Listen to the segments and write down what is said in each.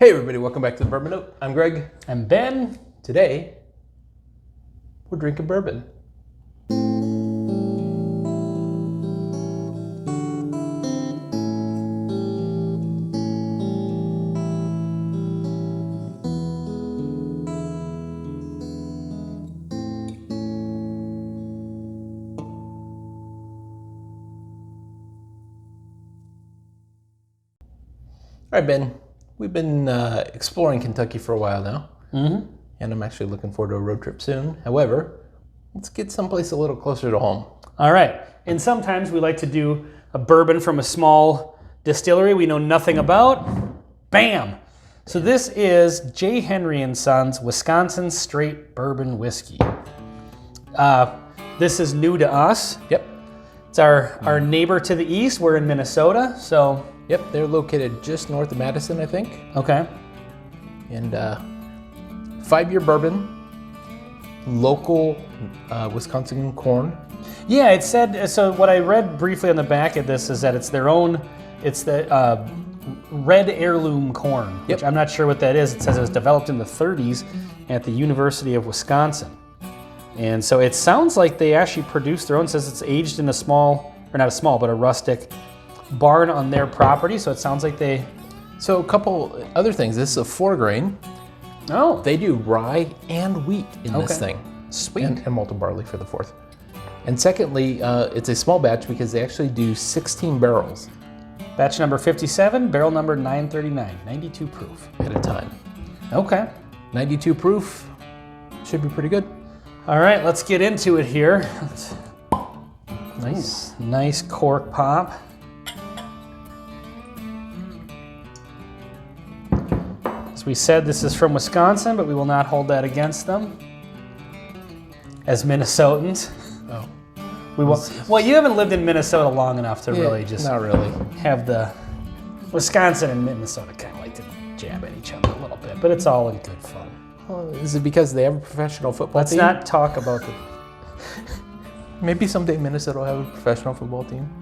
Hey everybody, welcome back to the Bourbon Note. I'm Greg. I'm Ben. Today, we're drinking bourbon. All right, Ben. We've been exploring Kentucky for a while now, and I'm actually looking forward to a road trip soon. However, let's get someplace a little closer to home. All right. And sometimes we like to do a bourbon from a small distillery we know nothing about. Bam! So this is J. Henry & Sons Wisconsin Straight Bourbon Whiskey. This is new to us. Yep. It's our neighbor to the east. We're in Minnesota, so... Yep, they're located just north of Madison, I think. Okay. And 5-year bourbon, local Wisconsin corn. Yeah, it said, so what I read briefly on the back of this is that it's their own, it's the red heirloom corn, which I'm not sure what that is. It says it was developed in the 30s at the University of Wisconsin. And so it sounds like they actually produce their own. It says it's aged in a small, or not a small, but a rustic barn on their property, so it sounds like they... So a couple other things. This is a 4-grain. Oh. They do rye and wheat in this thing. Sweet. And malted barley for the 4th. And secondly, it's a small batch because they actually do 16 barrels. Batch number 57, barrel number 939, 92 proof. At a time. Okay. 92 proof. Should be pretty good. All right, let's get into it here. Nice. Nice cork pop. As we said, this is from Wisconsin, but we will not hold that against them. As Minnesotans. Oh. We will. Well, you haven't lived in Minnesota long enough to really just not really have the Wisconsin and Minnesota kind of like to jab at each other a little bit, but it's all in good fun. Well, is it because they have a professional football team? Let's not talk about the... Maybe someday Minnesota will have a professional football team.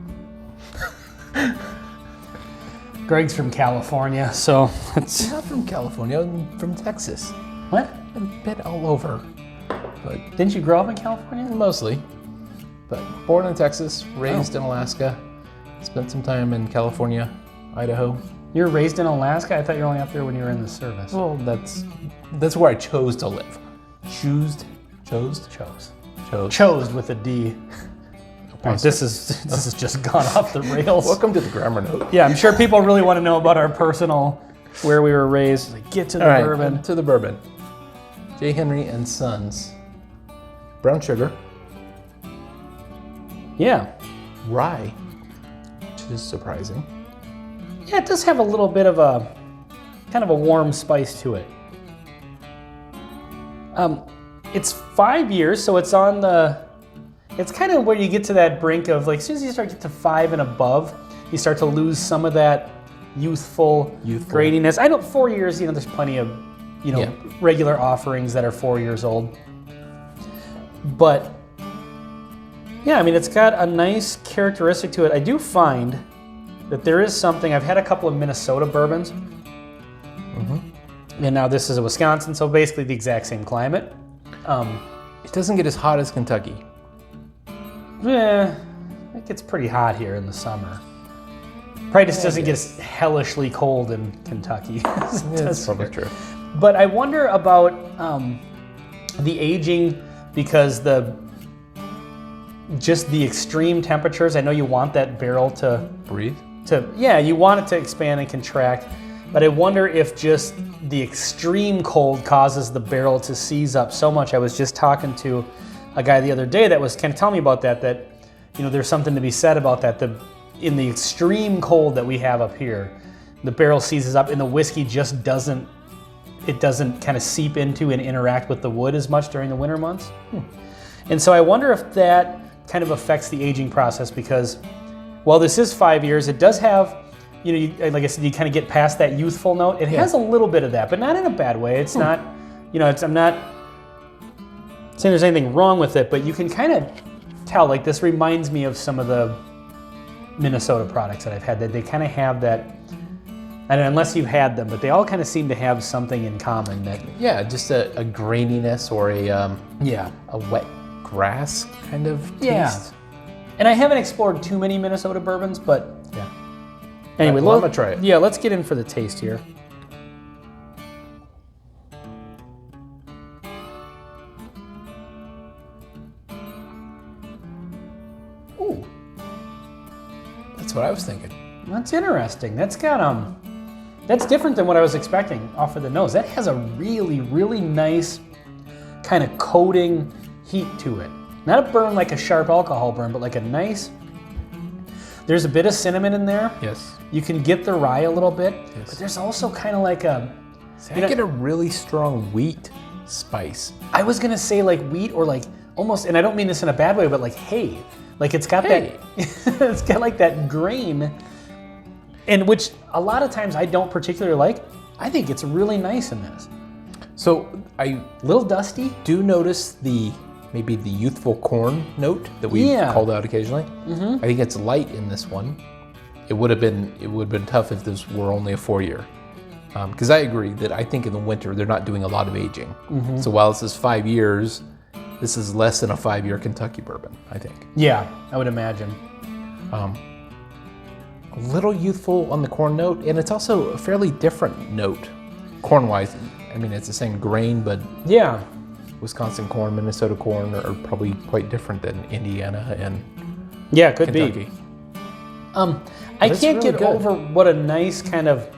Greg's from California, so it's... Not from California, I'm from Texas. What? I've been all over. But Didn't you grow up in California? mostly. But born in Texas, raised in Alaska, spent some time in California, Idaho. You were raised in Alaska? I thought you were only up there when you were in the service. Well, that's where I chose to live. Chose with a D. Right, this is just gone off the rails. Welcome to the grammar note. Yeah, I'm sure people really want to know about our personal, where we were raised. Like, get to the bourbon. To the bourbon. J. Henry & Sons. Brown sugar. Yeah. Rye, which is surprising. Yeah, it does have a little bit of a, kind of a warm spice to it. It's 5 years, so it's on the, it's kind of where you get to that brink of, like, as soon as you start to get to 5 and above, you start to lose some of that youthful gratiness. I know 4 years, there's plenty of, regular offerings that are 4 years old. But, yeah, I mean, it's got a nice characteristic to it. I do find that there is something, I've had a couple of Minnesota bourbons, and now this is a Wisconsin, so basically the exact same climate. It doesn't get as hot as Kentucky. Yeah, it gets pretty hot here in the summer. Probably just doesn't get as hellishly cold in Kentucky. That's probably true. But I wonder about the aging, because just the extreme temperatures. I know you want that barrel to breathe. You want it to expand and contract. But I wonder if just the extreme cold causes the barrel to seize up so much. I was just talking to a guy the other day that was kind of telling me about that there's something to be said about that. In the extreme cold that we have up here, the barrel seizes up and the whiskey just doesn't kind of seep into and interact with the wood as much during the winter months. And so I wonder if that kind of affects the aging process, because while this is 5 years, it does have, like I said, you kind of get past that youthful note. It has a little bit of that, but not in a bad way. It's not, I'm not saying there's anything wrong with it, but you can kind of tell, like, this reminds me of some of the Minnesota products that I've had, that they kind of have that And unless you've had them, but they all kind of seem to have something in common that. Yeah, just a graininess or a wet grass kind of taste. Yeah. And I haven't explored too many Minnesota bourbons, but Yeah. anyway, Well, I'm gonna try it. Yeah, let's get in for the taste here. Ooh, That's what I was thinking. that's interesting. That's got that's different than what I was expecting off of the nose. That has a really, really nice kind of coating heat to it. Not a burn like a sharp alcohol burn, but like a nice. There's a bit of cinnamon in there. Yes. You can get the rye a little bit, Yes. but there's also kind of like a. I get a really strong wheat spice. I was gonna say like wheat or like almost, and I don't mean this in a bad way, but like hay. Like it's got Hay. that. It's got like that grain, and which a lot of times I don't particularly like. I think it's really nice in this. So I Little dusty. do notice maybe the youthful corn note that we Yeah. called out occasionally. Mm-hmm. I think it's light in this one. It would have been tough if this were only a 4-year. Because I agree that I think in the winter they're not doing a lot of aging. Mm-hmm. So while this is 5 years, this is less than a 5-year Kentucky bourbon, I think. Yeah, I would imagine. A little youthful on the corn note, and it's also a fairly different note, corn-wise. I mean, it's the same grain, but Yeah. Wisconsin corn, Minnesota corn are probably quite different than Indiana and Yeah, it could Kentucky. be. I it's can't really get good. over what a nice kind of.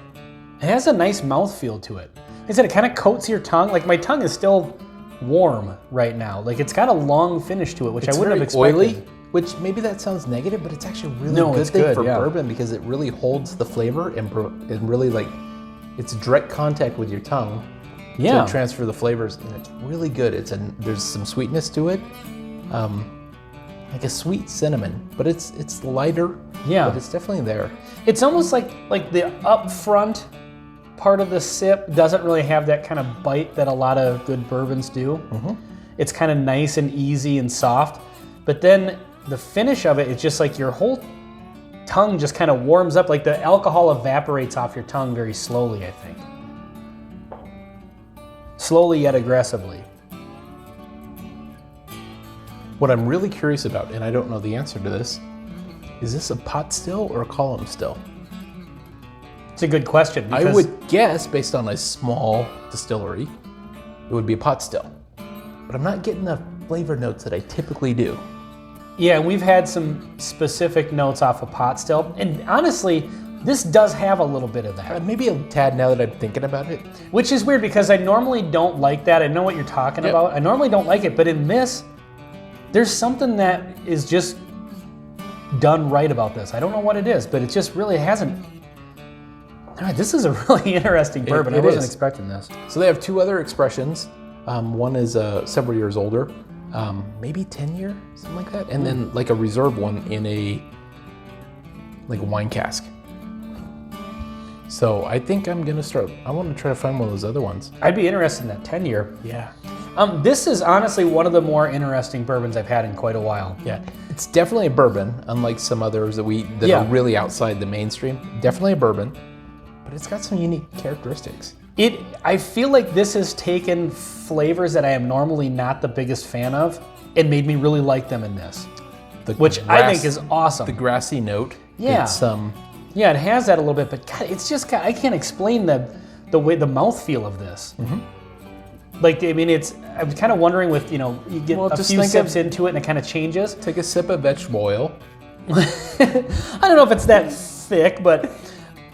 It has a nice mouthfeel to it. Like I said, it kind of coats your tongue. Like my tongue is still warm right now. Like it's got a long finish to it, which It's I wouldn't have very expected. oily, which maybe that sounds negative, but it's actually a really No, good it's thing good, for yeah. bourbon because it really holds the flavor and really like it's direct contact with your tongue Yeah. to transfer the flavors, and it's really good. There's some sweetness to it, like a sweet cinnamon, but it's lighter. Yeah. but it's definitely there. It's almost like the up front part of the sip doesn't really have that kind of bite that a lot of good bourbons do. Mm-hmm. It's kind of nice and easy and soft, but then the finish of it is just like your whole tongue just kind of warms up, like the alcohol evaporates off your tongue very slowly, I think. Slowly yet aggressively. What I'm really curious about, and I don't know the answer to this, is this a pot still or a column still? It's a good question. I because- would guess, based on a small distillery, it would be a pot still. But I'm not getting the flavor notes that I typically do. Yeah, we've had some specific notes off of pot still, and honestly, this does have a little bit of that. Maybe a tad now that I'm thinking about it. Which is weird because I normally don't like that. I know what you're talking Yep. about. I normally don't like it, but in this, there's something that is just done right about this. I don't know what it is, but it just really hasn't. All right, this is a really interesting bourbon. I it wasn't is. expecting this. So they have two other expressions. One is several years older, maybe 10 year, something like that. And then like a reserve one in a wine cask. So I think I'm gonna start, I want to try to find one of those other ones. I'd be interested in that 10-year. Yeah. This is honestly one of the more interesting bourbons I've had in quite a while. Yeah, it's definitely a bourbon, unlike some others that Yeah. are really outside the mainstream. Definitely a bourbon, but it's got some unique characteristics. I feel like this has taken flavors that I am normally not the biggest fan of and made me really like them in this, which I think is awesome. The grassy note. Yeah. It's Yeah, it has that a little bit, but God, it's just I can't explain the way the mouthfeel of this. Mm-hmm. Like I mean, I was kind of wondering with you get Well, a just few think sips of- into it and it kind of changes. take a sip of vegetable oil. I don't know if it's that thick, but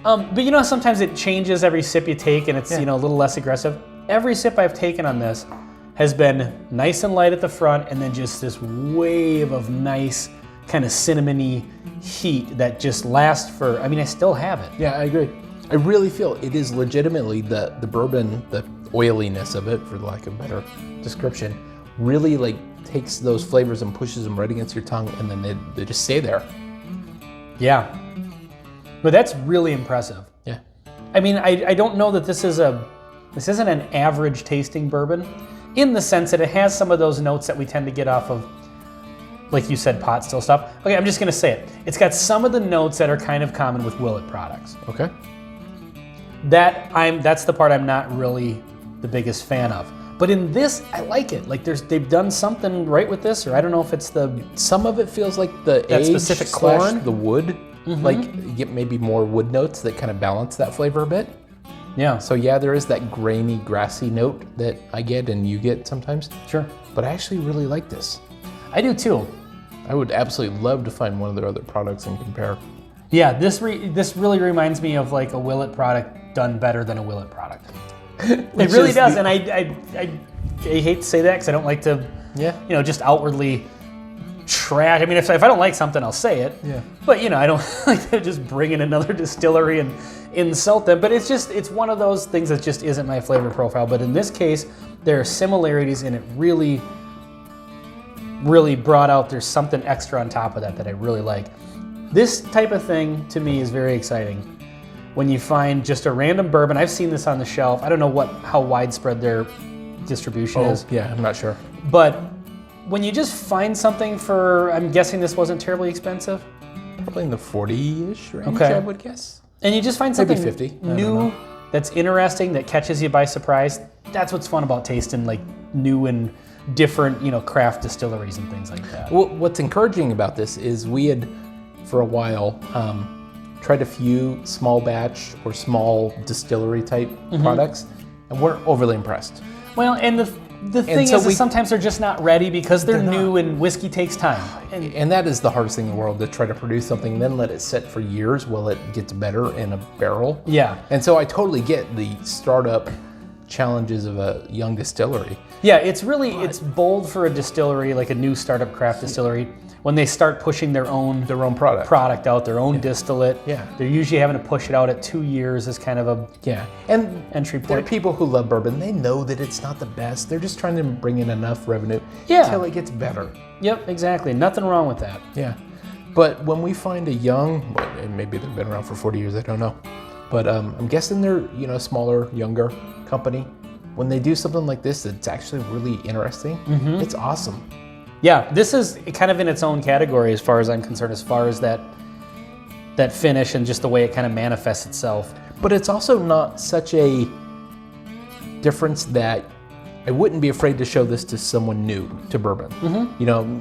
sometimes it changes every sip you take and it's Yeah. a little less aggressive. Every sip I've taken on this has been nice and light at the front and then just this wave of nice kind of cinnamony heat that just lasts for, I still have it. Yeah, I agree. I really feel it is legitimately the bourbon, the oiliness of it, for lack of a better description, really like takes those flavors and pushes them right against your tongue, and then they just stay there. Yeah. But that's really impressive. Yeah. I don't know that this isn't an average tasting bourbon in the sense that it has some of those notes that we tend to get off of, like you said, pot still stuff. Okay, I'm just gonna say it. It's got some of the notes that are kind of common with Willet products. Okay. That's the part I'm not really the biggest fan of. But in this, I like it. Like they've done something right with this, or I don't know if it's some of it feels like the that age specific / corn, the wood. Like you get maybe more wood notes that kind of balance that flavor a bit. Yeah. So yeah, there is that grainy, grassy note that I get and you get sometimes. Sure. But I actually really like this. I do too. I would absolutely love to find one of their other products and compare. Yeah, this really reminds me of like a Willet product done better than a Willet product. It really does, and I hate to say that because I don't like to, just outwardly trash. I mean, if I don't like something, I'll say it. Yeah. But I don't like to just bring in another distillery and insult them. But it's one of those things that just isn't my flavor profile. But in this case, there are similarities, and it really, really brought out. There's something extra on top of that I really like. This type of thing to me is very exciting. When you find just a random bourbon, I've seen this on the shelf. I don't know how widespread their distribution is. Yeah, I'm not sure. But when you just find something for, I'm guessing this wasn't terribly expensive. Probably in the 40-ish range, Okay. I would guess. And you just find something Maybe 50. I don't new know. that's interesting, that catches you by surprise. That's what's fun about tasting like new and different, craft distilleries and things like that. Well, what's encouraging about this is we had, for a while, tried a few small batch or small distillery type products, and weren't overly impressed. Well, and the thing so is sometimes they're just not ready because they're new and whiskey takes time. And that is the hardest thing in the world, to try to produce something, then let it sit for years while it gets better in a barrel. Yeah. And so I totally get the startup challenges of a young distillery. Yeah, it's bold for a distillery, like a new startup craft distillery, when they start pushing their own product out, their own distillate. Yeah. They're usually having to push it out at 2 years as kind of a And entry there are point. people who love bourbon. They know that it's not the best. They're just trying to bring in enough revenue Yeah. until it gets better. Yep, exactly. Nothing wrong with that. Yeah. But when we find a young, and maybe they've been around for 40 years, I don't know. But I'm guessing they're, smaller, younger company. When they do something like this, it's actually really interesting. It's awesome. Yeah, this is kind of in its own category as far as I'm concerned, as far as that finish and just the way it kind of manifests itself. But it's also not such a difference that I wouldn't be afraid to show this to someone new to bourbon.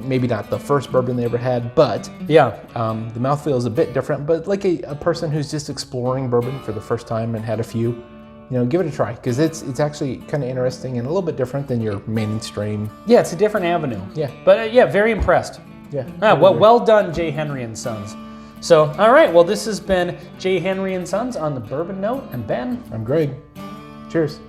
Maybe not the first bourbon they ever had, but Yeah. the mouthfeel is a bit different. But like a person who's just exploring bourbon for the first time and had a few, give it a try, because it's actually kind of interesting and a little bit different than your mainstream. Yeah, it's a different avenue. Yeah. But very impressed. Yeah. Well done, J. Henry and Sons. So, all right, well, this has been J. Henry and Sons on the Bourbon Note, and Ben. I'm Greg. Cheers.